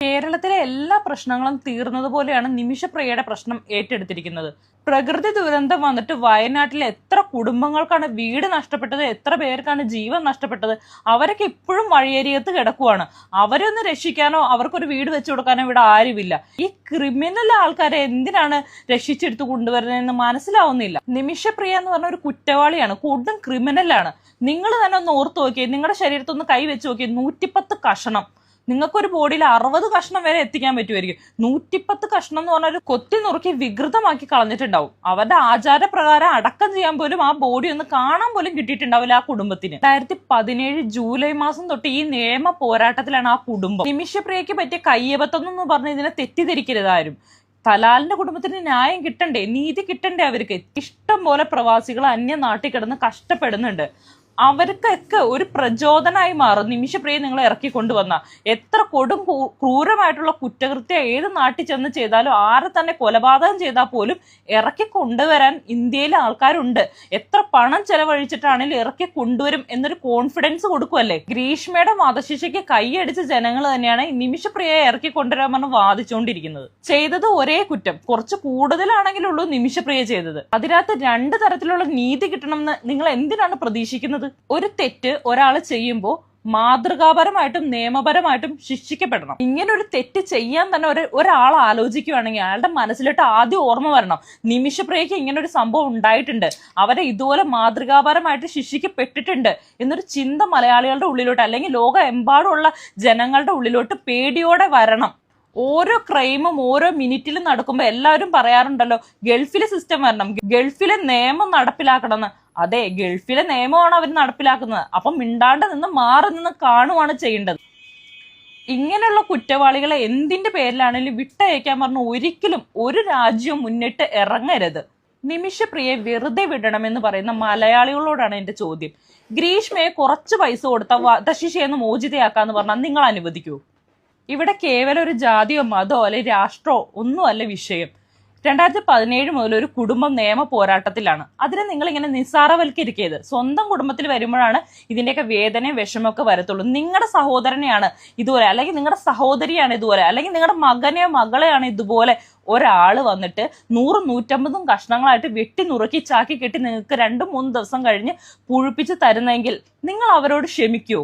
കേരളത്തിലെ എല്ലാ പ്രശ്നങ്ങളും തീർന്നതുപോലെയാണ് നിമിഷപ്രിയയുടെ പ്രശ്നം ഏറ്റെടുത്തിരിക്കുന്നത്. പ്രകൃതി ദുരന്തം വന്നിട്ട് വയനാട്ടിൽ എത്ര കുടുംബങ്ങൾക്കാണ് വീട് നഷ്ടപ്പെട്ടത്, എത്ര പേർക്കാണ് ജീവൻ നഷ്ടപ്പെട്ടത്. അവരൊക്കെ ഇപ്പോഴും വഴിയരികത്ത് കിടക്കുവാണ്. അവരെ ഒന്ന് രക്ഷിക്കാനോ അവർക്കൊരു വീട് വെച്ചു കൊടുക്കാനോ ഇവിടെ ആരുമില്ല. ഈ ക്രിമിനൽ ആൾക്കാരെ എന്തിനാണ് രക്ഷിച്ചെടുത്ത് കൊണ്ടുവരുന്നതെന്ന് മനസ്സിലാവുന്നില്ല. നിമിഷപ്രിയ എന്ന് പറഞ്ഞ ഒരു കുറ്റവാളിയാണ്, കൊടും ക്രിമിനലാണ്. നിങ്ങൾ തന്നെ ഒന്ന് ഓർത്ത് നോക്കിയേ, നിങ്ങളുടെ ശരീരത്തൊന്ന് കൈ വെച്ച് നോക്കിയേ, 110 കഷണം. നിങ്ങൾക്കൊരു ബോഡിയിൽ 60 കഷ്ണം വരെ എത്തിക്കാൻ പറ്റുമായിരിക്കും. 110 കഷ്ണം എന്ന് പറഞ്ഞാൽ ഒരു കൊത്തി നുറുക്കി വികൃതമാക്കി കളഞ്ഞിട്ടുണ്ടാവും. അവരുടെ ആചാരപ്രകാരം അടക്കം ചെയ്യാൻ പോലും ആ ബോഡി ഒന്ന് കാണാൻ പോലും കിട്ടിയിട്ടുണ്ടാവില്ല ആ കുടുംബത്തിന്. 2017 ജൂലൈ മാസം തൊട്ട് ഈ നിയമ പോരാട്ടത്തിലാണ് ആ കുടുംബം. നിമിഷപ്രിയയ്ക്ക് പറ്റിയ കയ്യബദ്ധം എന്ന് പറഞ്ഞ് ഇതിനെ തെറ്റിദ്ധരിക്കരുതാരും. തലാലിന്റെ കുടുംബത്തിന് ന്യായം കിട്ടണ്ടേ, നീതി കിട്ടണ്ടേ? അവർക്ക് ഇഷ്ടം പോലെ പ്രവാസികൾ അന്യ നാട്ടിൽ കിടന്ന് കഷ്ടപ്പെടുന്നുണ്ട്. അവർക്കൊക്കെ ഒരു പ്രചോദനമായി മാറും നിമിഷപ്രിയ നിങ്ങൾ ഇറക്കി കൊണ്ടുവന്ന. എത്ര കൊടും ക്രൂരമായിട്ടുള്ള കുറ്റകൃത്യം ഏത് നാട്ടിൽ ചെന്ന് ചെയ്താലും, ആരെ തന്നെ കൊലപാതകം ചെയ്താൽ പോലും ഇറക്കി കൊണ്ടുവരാൻ ഇന്ത്യയിലെ ആൾക്കാരുണ്ട്. എത്ര പണം ചെലവഴിച്ചിട്ടാണെങ്കിലും ഇറക്കി കൊണ്ടുവരും എന്നൊരു കോൺഫിഡൻസ് കൊടുക്കുമല്ലേ. ഗ്രീഷ്മയുടെ വധശിക്ഷയ്ക്ക് കൈയടിച്ച ജനങ്ങൾ തന്നെയാണ് നിമിഷപ്രിയയെ ഇറക്കി കൊണ്ടുവരാമെന്ന് വാദിച്ചുകൊണ്ടിരിക്കുന്നത്. ചെയ്തത് ഒരേ കുറ്റം, കുറച്ച് കൂടുതലാണെങ്കിലുള്ളൂ നിമിഷപ്രിയ ചെയ്തത്. അതിനകത്ത് 2 തരത്തിലുള്ള നീതി കിട്ടണമെന്ന് നിങ്ങൾ എന്തിനാണ് പ്രതീക്ഷിക്കുന്നത്? ഒരു തെറ്റ് ഒരാൾ ചെയ്യുമ്പോൾ മാതൃകാപരമായിട്ടും നിയമപരമായിട്ടും ശിക്ഷിക്കപ്പെടണം. ഇങ്ങനെ ഒരു തെറ്റ് ചെയ്യാൻ തന്നെ ഒരാൾ ആലോചിക്കുകയാണെങ്കിൽ അയാളുടെ മനസ്സിലിട്ട് ആദ്യം ഓർമ്മ വരണം, നിമിഷപ്രിയയ്ക്ക് ഇങ്ങനെ ഒരു സംഭവം ഉണ്ടായിട്ടുണ്ട്, അവരെ ഇതുപോലെ മാതൃകാപരമായിട്ട് ശിക്ഷിക്കപ്പെട്ടിട്ടുണ്ട് എന്നൊരു ചിന്ത മലയാളികളുടെ ഉള്ളിലോട്ട് അല്ലെങ്കിൽ ലോകമെമ്പാടുമുള്ള ജനങ്ങളുടെ ഉള്ളിലോട്ട് പേടിയോടെ വരണം. ഓരോ ക്രൈമും ഓരോ മിനിറ്റിലും നടക്കുമ്പോൾ എല്ലാവരും പറയാറുണ്ടല്ലോ, ഗൾഫിലെ സിസ്റ്റം വരണം, ഗൾഫിലെ നിയമം നടപ്പിലാക്കണമെന്ന്. അതെ, ഗൾഫിലെ നിയമമാണ് അവർ നടപ്പിലാക്കുന്നത്. അപ്പം മിണ്ടാണ്ട് നിന്ന് മാറി നിന്ന് കാണുവാണ് ചെയ്യേണ്ടത്. ഇങ്ങനെയുള്ള കുറ്റവാളികളെ എന്തിന്റെ പേരിലാണെങ്കിലും വിട്ടയക്കാൻ പറഞ്ഞ് ഒരിക്കലും ഒരു രാജ്യവും മുന്നിട്ട് ഇറങ്ങരുത്. നിമിഷപ്രിയയെ വെറുതെ വിടണമെന്ന് പറയുന്ന മലയാളികളോടാണ് എന്റെ ചോദ്യം. ഗ്രീഷ്മയെ കുറച്ച് പൈസ കൊടുത്ത വധശിക്ഷയെന്ന് മോചിതയാക്കാന്ന് പറഞ്ഞാൽ നിങ്ങൾ അനുവദിക്കൂ? ഇവിടെ കേവലം ഒരു ജാതിയോ മതമോ അല്ലെങ്കിൽ രാഷ്ട്രമോ ഒന്നുമല്ല വിഷയം. 2017 മുതൽ ഒരു കുടുംബം നിയമ പോരാട്ടത്തിലാണ്. അതിനെ നിങ്ങൾ ഇങ്ങനെ നിസ്സാരവൽക്കരിക്കരുത്. സ്വന്തം കുടുംബത്തിൽ വരുമ്പോഴാണ് ഇതിന്റെയൊക്കെ വേദനയും വിഷമമൊക്കെ വരത്തുള്ളൂ. നിങ്ങളുടെ സഹോദരനെയാണ് ഇതുപോലെ, അല്ലെങ്കിൽ നിങ്ങളുടെ സഹോദരിയാണ് ഇതുപോലെ, അല്ലെങ്കിൽ നിങ്ങളുടെ മകനെയോ മകളെയാണ് ഇതുപോലെ ഒരാൾ വന്നിട്ട് 100-150 കഷ്ണങ്ങളായിട്ട് വെട്ടി നുറുക്കി ചാക്കി കെട്ടി നിങ്ങൾക്ക് 2-3 ദിവസം കഴിഞ്ഞ് പുഴുപ്പിച്ച് തരുന്നെങ്കിൽ നിങ്ങൾ അവരോട് ക്ഷമിക്കുമോ?